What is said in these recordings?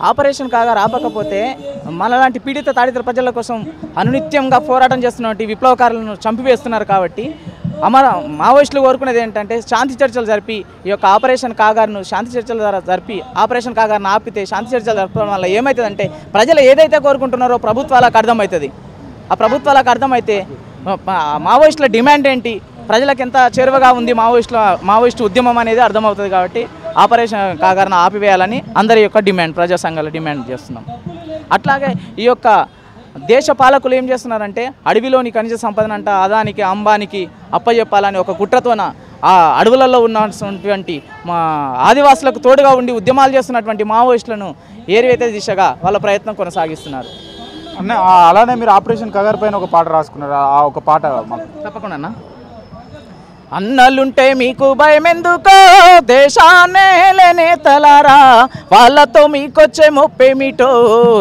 Operation కాగా రాకపోతే మనలాంటి పీడిత తాడిత ప్రజల కోసం అనునిత్యంగా పోరాటం చేస్తున్నటువంటి విప్లవకారులను చంపివేస్తున్నారు కాబట్టి మావోయిస్టులు కోరుకునేది ఏంటంటే శాంతి చర్చలు జరిపి ఈ యొక్క ఆపరేషన్ కాగారును శాంతి చర్చల ద్వారా జరిపి ఆపరేషన్ కాగారును ఆపితే శాంతి చర్చలు జరపడం వల్ల ఏమవుతుందంటే ప్రజలు ఏదైతే కోరుకుంటున్నారో ప్రభుత్వాలకు అర్థమవుతుంది. ఆ ప్రభుత్వాలకు అర్థమైతే మావోయిస్టుల డిమాండ్ ఏంటి, ప్రజలకు ఎంత చేరువగా ఉంది మావోయిస్టు ఉద్యమం అనేది అర్థమవుతుంది. కాబట్టి ఆపరేషన్ కాగారును ఆపివేయాలని అందరి యొక్క డిమాండ్, ప్రజా సంఘాల డిమాండ్ చేస్తున్నాం. అట్లాగే ఈ యొక్క దేశ పాలకులు ఏం చేస్తున్నారంటే అడవిలోని ఖనిజ సంపదనంట అదానికి అంబానికి అప్పచెప్పాలని ఒక కుట్రతోన ఆ అడవులలో ఉన్నటువంటి మా ఆదివాసులకు తోడుగా ఉండి ఉద్యమాలు చేస్తున్నటువంటి మావోయిస్టులను ఏరివేత దిశగా వాళ్ళ ప్రయత్నం కొనసాగిస్తున్నారు. అలానే మీరు ఆపరేషన్ కగారు పైన ఒక పాట రాసుకున్నారు, ఆ ఒక పాట తప్పకుండా అన్న. అన్నలుంటే మీకు భయమెందుకో దేశాన్నే నేతలారా, వాళ్ళతో మీకొచ్చే మొప్పేమిటో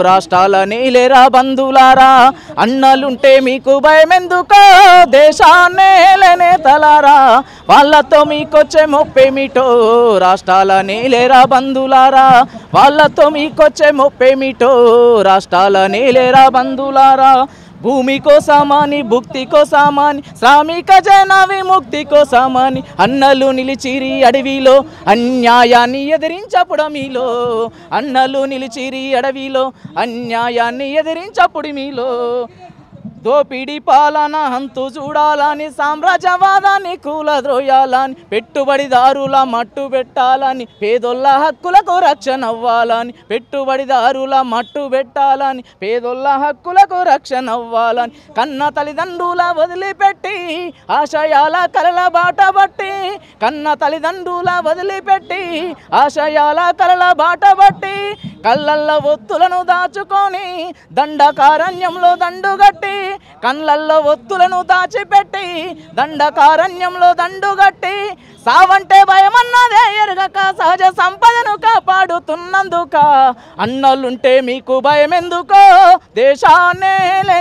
రాష్ట్రాల నేలేరా బంధులారా. అన్నలుంటే మీకు భయమెందుకో దేశాన్నే నేతలారా, వాళ్ళతో మీకొచ్చే మొప్పేమిటో రాష్ట్రాల నేలేరా బంధులారా. వాళ్ళతో మీకొచ్చే మొప్పేమిటో రాష్ట్రాల నేలేరా బంధులారా. భూమి కోసమని భుక్తి కోసమని శ్రామిక జన విముక్తి కోసమని అన్నలు నిలిచిరి అడవిలో అన్యాయాన్ని ఎదిరించప్పుడు మీలో. అన్నలు నిలిచిరి అడవిలో అన్యాయాన్ని ఎదిరించప్పుడు మీలో. దోపిడి పాలన హంతు చూడాలని సామ్రాజ్యవాదాన్ని కూలద్రోయాలని పెట్టుబడిదారుల మట్టు పెట్టాలని పేదోళ్ళ హక్కులకు రక్షణ అవ్వాలని పెట్టుబడిదారుల మట్టు పెట్టాలని పేదోళ్ళ హక్కులకు రక్షణ అవ్వాలని కన్న తల్లిదండ్రుల వదిలిపెట్టి ఆశయాల కలల బాట బట్టి కన్న తల్లిదండ్రుల వదిలిపెట్టి ఆశయాల కలల బాట బట్టి కళ్ళల్లో ఒత్తులను దాచుకొని దండకారణ్యంలో దండుగట్టి కళ్ళల్లో ఒత్తులను దాచిపెట్టి దండకారణ్యంలో దండుగట్టి సావంటే భయమన్నదే ఎరగక సహజ సంపదను కాపాడుతున్నందుక అన్నలుంటే మీకు భయమెందుకో దేశాన్నే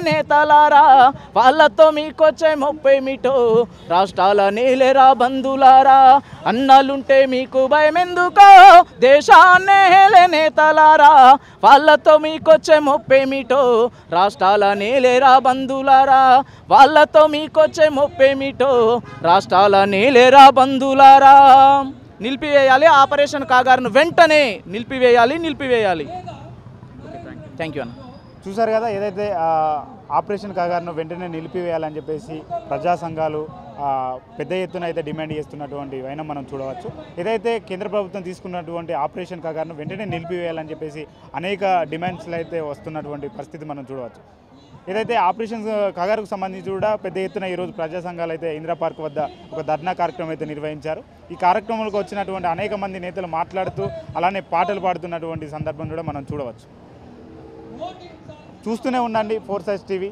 నేతలారా. వాళ్ళతో మీకొచ్చే మొప్పేమిటో రాష్ట్రాల నేలేరా బంధులారా. అన్నలుంటే మీకు భయమెందుకో దేశాన్నే నేతలారా. వాళ్ళతో మీకొచ్చే మొప్పేమిటో రాష్ట్రాల నేలేరా బంధులారా. వాళ్ళతో మీకొచ్చే మొప్పేమిటో రాష్ట్రాల నేలేరా బంధులారా. నిలిపివేయాలి ఆపరేషన్ కాగారును, వెంటనే నిలిపివేయాలి. థ్యాంక్ యూ అన్న. చూసారు కదా, ఏదైతే ఆపరేషన్ కాగారును వెంటనే నిలిపివేయాలని చెప్పేసి ప్రజా సంఘాలు పెద్ద ఎత్తున అయితే డిమాండ్ చేస్తున్నటువంటి అయినా మనం చూడవచ్చు. ఏదైతే కేంద్ర ప్రభుత్వం తీసుకున్నటువంటి ఆపరేషన్ కాగారును వెంటనే నిలిపివేయాలని చెప్పేసి అనేక డిమాండ్స్లు అయితే వస్తున్నటువంటి పరిస్థితి మనం చూడవచ్చు. ఏదైతే ఆపరేషన్ కగారుకు సంబంధించి కూడా పెద్ద ఎత్తున ఈరోజు ప్రజా సంఘాలు అయితే ఇందిరా పార్క్ వద్ద ఒక ధర్నా కార్యక్రమం అయితే నిర్వహించారు. ఈ కార్యక్రమంలోకి వచ్చినటువంటి అనేక మంది నేతలు మాట్లాడుతూ అలానే పాటలు పాడుతున్నటువంటి సందర్భం కూడా మనం చూడవచ్చు. చూస్తూనే ఉండండి 4 Sides TV.